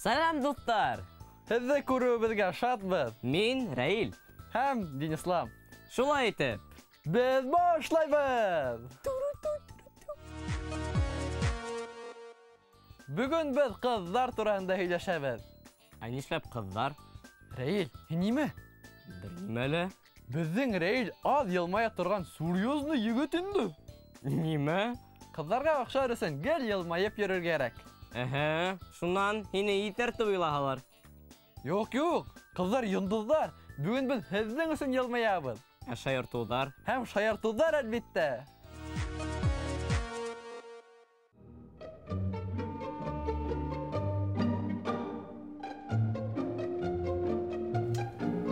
Салам, достар! Һеҙҙе күреүебеҙгә шатбыҙ. Мин Рәил. Һәм Денислам. Шулай итеп. Беҙ башлайбыҙ! Бөгөн беҙ ҡыҙҙар тураһында һөйләшәбеҙ. Ә нишләп ҡыҙҙар? Рәил, һин нимә? Белмәйем әле. Беҙҙең Рәил аҙ йылмая торған серьезный егет инде. Нимә? Ҡыҙҙарға оҡшар өсөн гел йылмайып йөрөр кәрәк. Әһә, шунан һине итәртеп уйлаһалар. Юк, ҡыҙҙар йондоҙҙар. Бөгөн беҙ һеҙҙең өсөн йылмаябыҙ. Ә шаяртыуҙар? Һәм шаяртыуҙар, әлбиттә.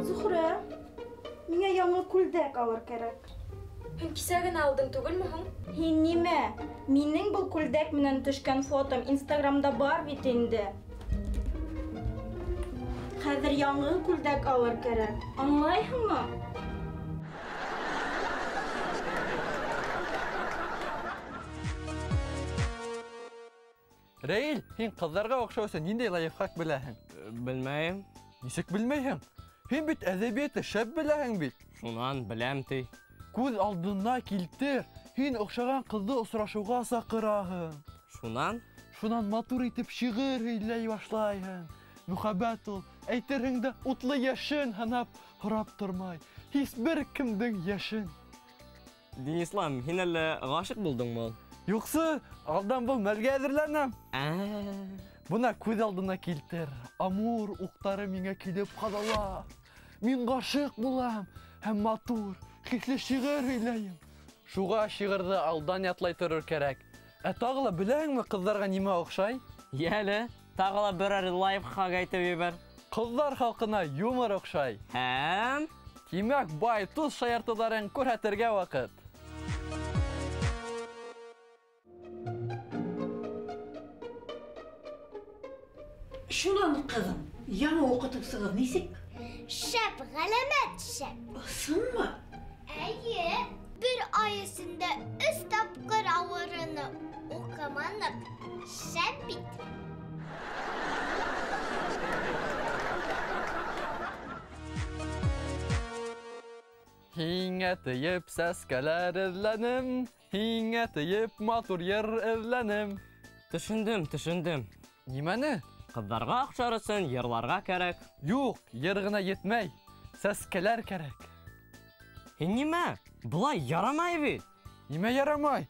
Зухра, миңә яңы күлдәк алыр кәрәк. Һин кисәген алдың түгелме һуң? Һин нимә? Минең был күлдәк менән төшкән фотом Инстаграмда бар бит инде. Хәҙер яңы күлдәк алыр кәрәк. Аңлайһыңмы? Рәил, һин ҡыҙҙарға оҡшау өсөн ниндәй лайфхак беләһең? Белмәйем. Нисек белмәйһең? Һин бит әҙәбиәтте шәп беләһең бит. Шунан беләм ти. Күҙ алдына килтер. Һин оҡшаған ҡыҙҙы осрашыуға саҡыраһың. Шунан? Шунан матур итеп шиғыр һөйләй башлайһың. Мөхәббәт ул, әйтерһең дә утлы йәшен һанап һорап тормай. Һис бер кемдең йәшен. Денислам, һин әллә ғашиҡ булдыңмы? Юҡсы, алдан был мәлгә әҙерләнәм. Бына күҙ алдына килтер. Амур уҡтары миңә килеп ҡаҙала. Мин ғашиҡ булам һәм матур, хисле шиғыр һөйләйем. Шуға шиғырҙы алдан ятлай торор кәрәк. Ә тағы ла беләһеңме ҡыҙҙарға нимә оҡшай? Йәле, тағы ла берәр лайфхак әйтеп ебәр. Ҡыҙҙар халҡына юмор оҡшай. Һәм? Тимәк, бай туз шаяртыуҙарын күрһәтергә ваҡыт. Шунан ҡыҙым, яңы уҡытыусығыҙ нисек? Шәп, ғәләмәт шәп. Ысынмы? Әйе, бер ай эсендә 3 тапҡыр ауырыны уҡыманып. Шәп бит. Һиңә тейеп сәскәләр эҙләнем, һиңә тейеп матур йыр эҙләнем. Төшөндөм. Нимәне? Ҡыҙҙарға оҡшар өсөн йырларға кәрәк. Юҡ, йыр ғына етмәй. Сәскәләр кәрәк. Һин нимә? Былай ярамай бит. Нимә ярамай?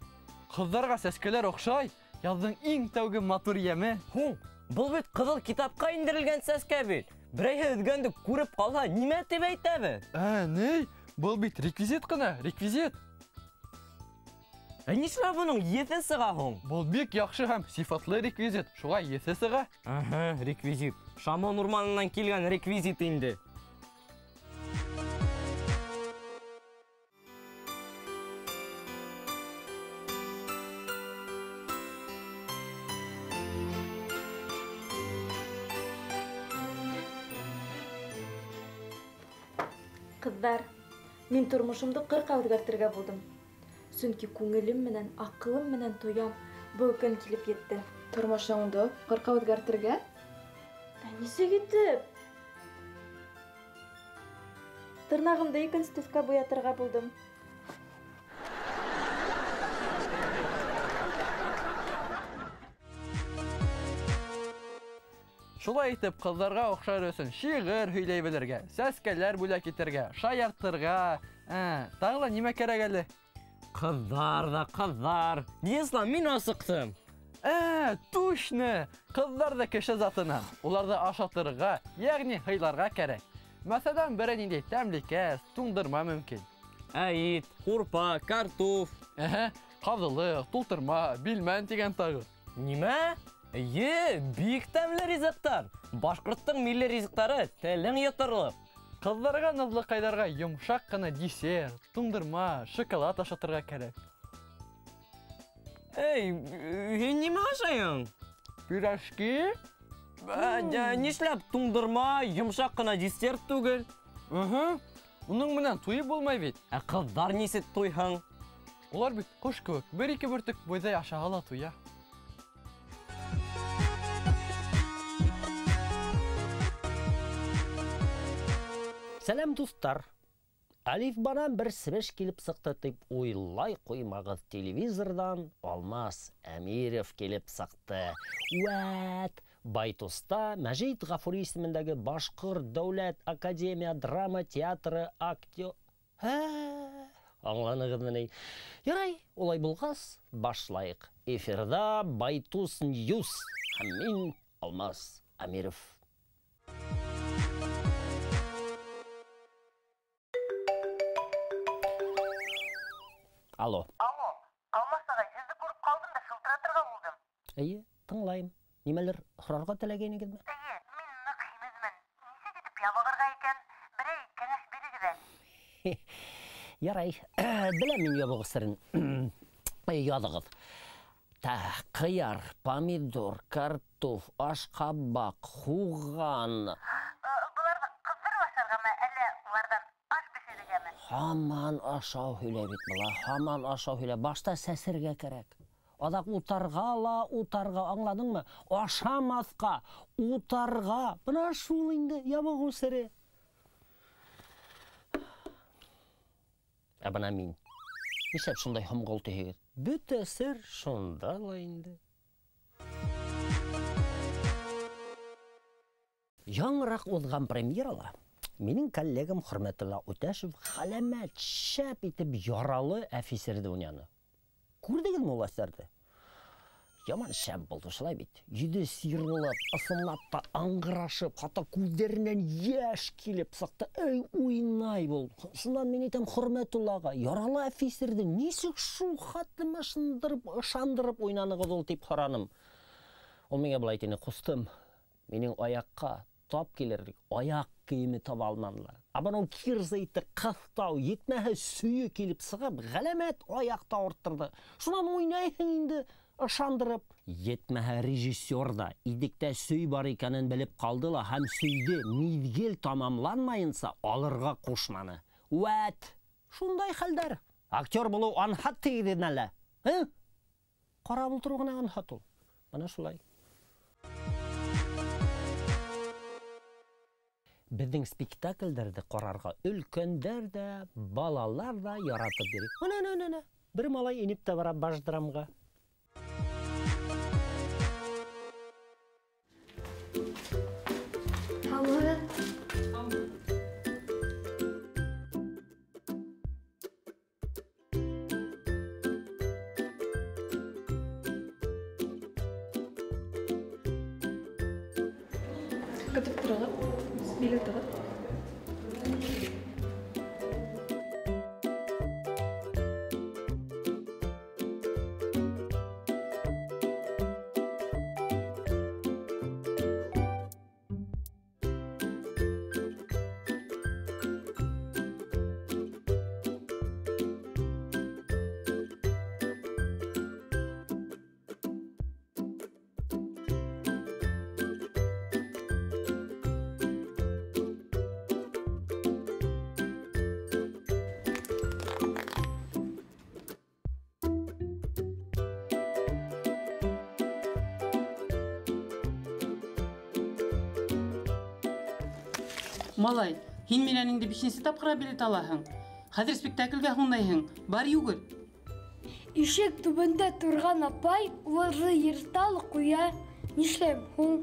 Ҡыҙҙарға сәскәләр оҡшай. Яҙҙың иң тәүге матур йәме. Һуң, был бит ҡыҙыл китапҡа индерелгән сәскә бит. Берәйһе өҙгәнде күреп ҡалһа, нимә тип әйтәбеҙ? Ни? Был бит реквизит ҡына, реквизит. Ә нишләп уның еҫе сыға һуң? Был бик яҡшы һәм сифатлы реквизит. Шуға еҫе сыға. Реквизит. Шамон урманынан килгән реквизит инде. Ҡыҙҙар, мин тормошомдо 40-ка үҙгәртергә булдым. Сөнки күңелем менән, аҡылым менән тоям, был көн килеп етте. Тормошоңдо 40-ка үҙгәртергә? Ә нисек итеп? Тырнағымды икенсе төҫкә буятырға булдым. Шулай итеп, ҡыҙҙарға оҡшар өсөн шиғыр һөйләй белергә, сәскәләр бүләк итергә, шаяртырға. Тағы ла нимә кәрәк әле? Ҡыҙҙар да ҡыҙҙар. Денислам, мин асыҡтым. Тушны! Ҡыҙҙар да кеше затынан. Уларҙы ашатырға, йәғни һыйларға кәрәк. Мәҫәлән, берәй ниндәй тәмлекәс, туңдырма мөмкин. Ит, һурпа, картуф. Ҡаҙылыҡ, тултырма, билмән тигән тағы. Нимә? Бик тәмле ризыҡтар. Башҡорттың милли ризыҡтары телең йоторлоҡ. Ҡыҙҙарға наҙлыҡайҙарға йомшаҡ ҡына десерт, туңдырма, шоколад ашатырға кәрәк. Һин нимә ашайың? Пирожки? Нишләп туңдырма, йомшаҡ ҡына десерт түгел? Уның менән туйып булмай бит. Ә ҡыҙҙар нисек туйһың? Улар бит ҡош кеүек, бер-ике бөртөк бойҙай ашаһа ла туя. Сәлем достар. Алиф банан бір сібіш келіп сықты тип ойлай қоймағыз, телевизордан Алмас Әмиров келіп сықты. Уәт! Байтуста Мәжит Ғафури исемендәге Башқұрт Дәүләт Академия драма театры актер... Аңланығыз мені. Ярай, олай болғас, башлайық. Эфирда Байтус Ньюс. Мен Алмас Әмиров. Алло. Алло, Алмас ағай, сізді көріп қалдым да шылтыратырға болдым. Әйе, тыңлайым. Немелер сұрарға телегенігіз ме? Әйе, мен нық химізмін. Несі кетіп ябығырға екен, бірей кәңес берегізі. Ярай, білем мен ябығы сырын. Ядығыз. Қияр, помидор, картоф, ашқабақ, хуған. Бұларды қыздырып ашарға ма, әлі олардан аш пішедіге ме? Хаман ашау хүлі бит бұла, хаман ашау хүлі. Башта сәсірге керек. Адақ утарға ла, утарға, аңладың ма? Ашамасқа, утарға. Бұна шул инді, ябығы сыры. Әбіна мен. Нешеп шындай хымғыл тегіз. Бүті сыр шында лайынды. Яңырақ оҙған премьерала менің коллегам Хөрмәтулла Үтәшев ғәләмәт шәп итеп яралы әфисерді уняны. Күрдегіз ме ул әсәрді? Яман шәп болды, шылай бит. Йөҙө сирылып, ысынлап та аңғырашып, хата күҙҙәренән йәш килеп сыҡты. Эй, уйнай был. Шунан мен әйтәм Хөрмәтуллаға, яралы әфисерді нисек шул хатыма ышандырып уйнанығыҙ ул тип һораным. Ул миңә былай тине, ҡустым, минең аяҡҡа тап килерлек, аяҡ кейеме таба алманылар. Абанау кирзайты ҡыҫтау, етмәһе сөйө килеп сығып, ғәләмәт аяҡта ауырттырҙы. Шунан уйнайһың инде, ышандырып. Етмәһә режиссер да идектә сөй бар икәнен белеп ҡалды ла һәм сөйҙе миҙгел тамамланмайынса алырға ҡушманы. Вәт! Шундай хәлдәр. Актер булыу анһат тейҙен әле. Ҡарап ултырыу ғына анһат ул. Бына шулай. Безнең спектакльдәрҙе ҡарарға өлкәндәр дә, балалар да яратып йөрөй. Ана, бер малай инеп тә бара баш драмға. Көтіп тұрығып, билет тұрып. Малай, һин менән инде 5-нче тапҡыра билет алаһың. Хәҙер спектаклгә һуңдайһың. Бар йүгер. Ишек төбөндә торған апай уларҙы йыртал ҡуя. Нишләм һуң?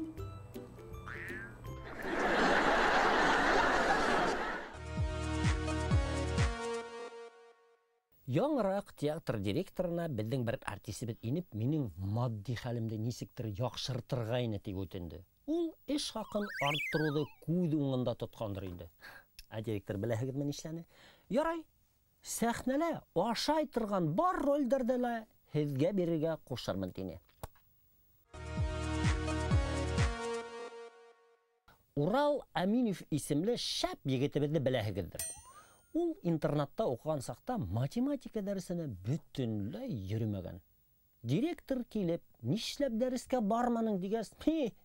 Яңыраҡ театр директорына беҙҙең бер артистыбыҙ инеп, минең матди хәлемде нисектер яҡшыртырға ине тип үтенде. Ул эш хаҡын арттырыуҙы күҙ уңында тотҡандыр инде. Ә директор беләһегеҙме нишләне? Ярай, сәхнәлә ашай торған бар ролдәрҙе лә һеҙгә бирергә ҡушырмын тине. Урал Әминев исемле шәп егетебеҙҙе беләһегеҙҙер. Ул интернатта уҡыған саҡта математика дәресенә бөтөнләй йөрөмәгән. Директор килеп, нишләп дәрескә барманың дигәс,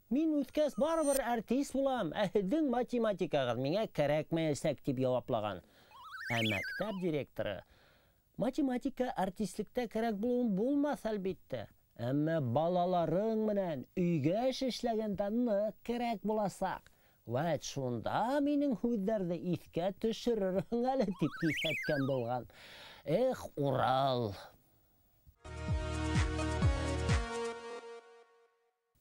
мин үҫкәс барыбер артист булам, ә һеҙҙең математикағыҙ миңә кәрәкмәйәсәк тип яуаплаған. Ә мәктәп директоры, математика артистлектә кәрәк булыуын булмаҫ әлбиттә. Әммә балаларың менән өйгә эш эшләгәндә ныҡ кәрәк буласаҡ. Вәт шунда минең һүҙҙәрҙе иҫкә төшөрөрһөң әле тип киҫәткән булған. Эх, Урал!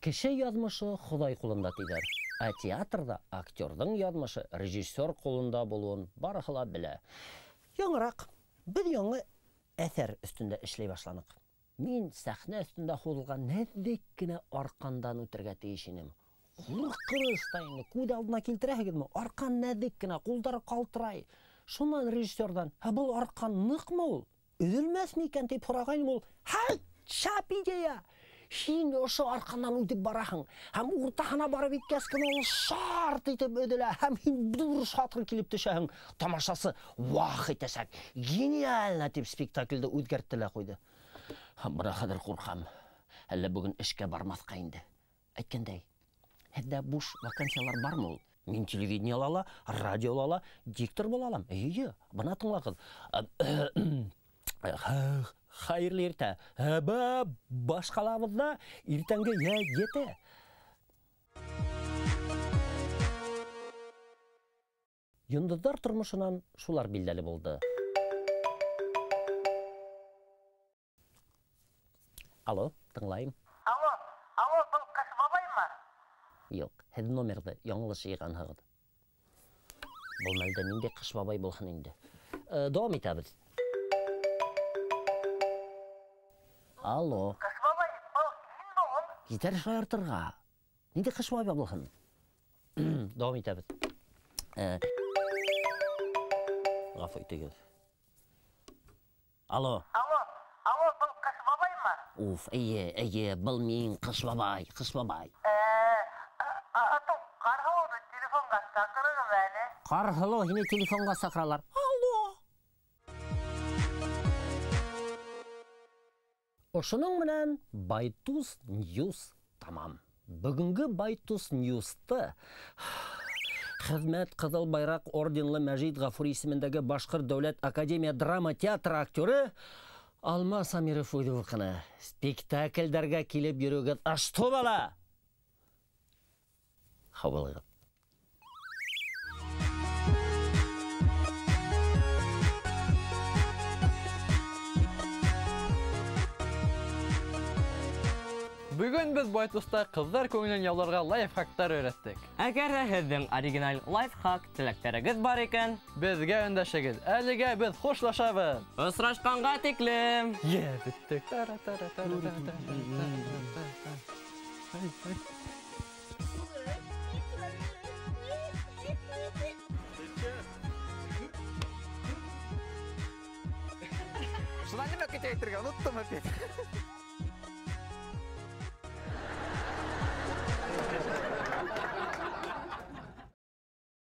Кеше яҙмышы Хоҙай ҡулында тиҙәр. Ә театрда актерҙың яҙмышы режиссер ҡулында булыуын барыһы ла белә. Яңыраҡ, беҙ яңы әҫәр өҫтөндә эшләй башланыҡ. Мин сәхнә өҫтөндә һуҙылған нәҙек кенә арҡандан үтергә тейеш инем. Ҡурҡыныс та инде, күҙ алдына килтерәһегеҙме? Арҡан нәҙек кенә, ҡулдары ҡалтырай. Шунан режиссерҙан, был арҡан ныҡмы ул? Өҙөлмәҫме икән тип һорағайным ул. Һәт, шәп идея! Һин ошо арҡандан үтеп бараһың, һәм уртаһына барып еткәс кенә ул шарт итеп өҙөлә, һәм һин ҙур шатыр килеп төшәһең. Тамашасы вах итәсәк, гениально тип спектаклде үҙгәртте лә ҡуйҙы. Бына хәҙер ҡурҡам. Әллә бөгөн эшкә бармаҫҡа инде. Әйткәндәй, һеҙҙә буш вакансиялар бармы ул? Мин телевидениела ла, радиола ла диктор була алам. Эйе, бына тыңлағыҙ. Хәйерле иртә. Башҡалабыҙҙа иртәнге ете. Йондоҙҙар тормошонан шулар билдәле булды. Алло, тыңлайым. Алло, был Ҡыш бабаймы? Юҡ, һеҙ номерҙы яңылыш йыйғанһығыҙ. Был мәлдә ниндәй Ҡыш бабай булһын инде. Дауам итәбеҙ. Алло. Ҡыш бабай, был һин булһын? Етәр шаяртырға. Ниндәй Ҡыш бабай булһын? Дауам итәбеҙ. Ғафу итегеҙ. Алло, был Ҡыш бабаймы? уф, эйе, был мин, Ҡыш бабай. Ату, Ҡарһылыуҙы телефонға саҡырығыҙ әле. Ҡарһылыу, һине телефонға саҡыралар. Алло! Ошоноң менән Байтус Ньюс тамам. Бөгөнгө Байтус Ньюсты Хеҙмәт Ҡыҙыл байраҡ орденлы Мәжит Ғафури исемендәге Башҡорт дәүләт академия драма театры актеры Алма Самиров уйҙы. Спектаклдәргә килеп йөрөгөҙ ашты бала! Һаулығыҙ. Бөгөн без Байтуста ҡыҙҙар күңелен яуларға лайфхактар өйрәттек. Әгәр ҙә һеҙҙең оригинал лайфхак теләктәрегеҙ бар икән, Безгә өндәшегеҙ. Әлегә без хушлашабыҙ. осрашҡанға тиклем. Бөттөк. Шунан нимә көтә әйтергә? Оноттом опять.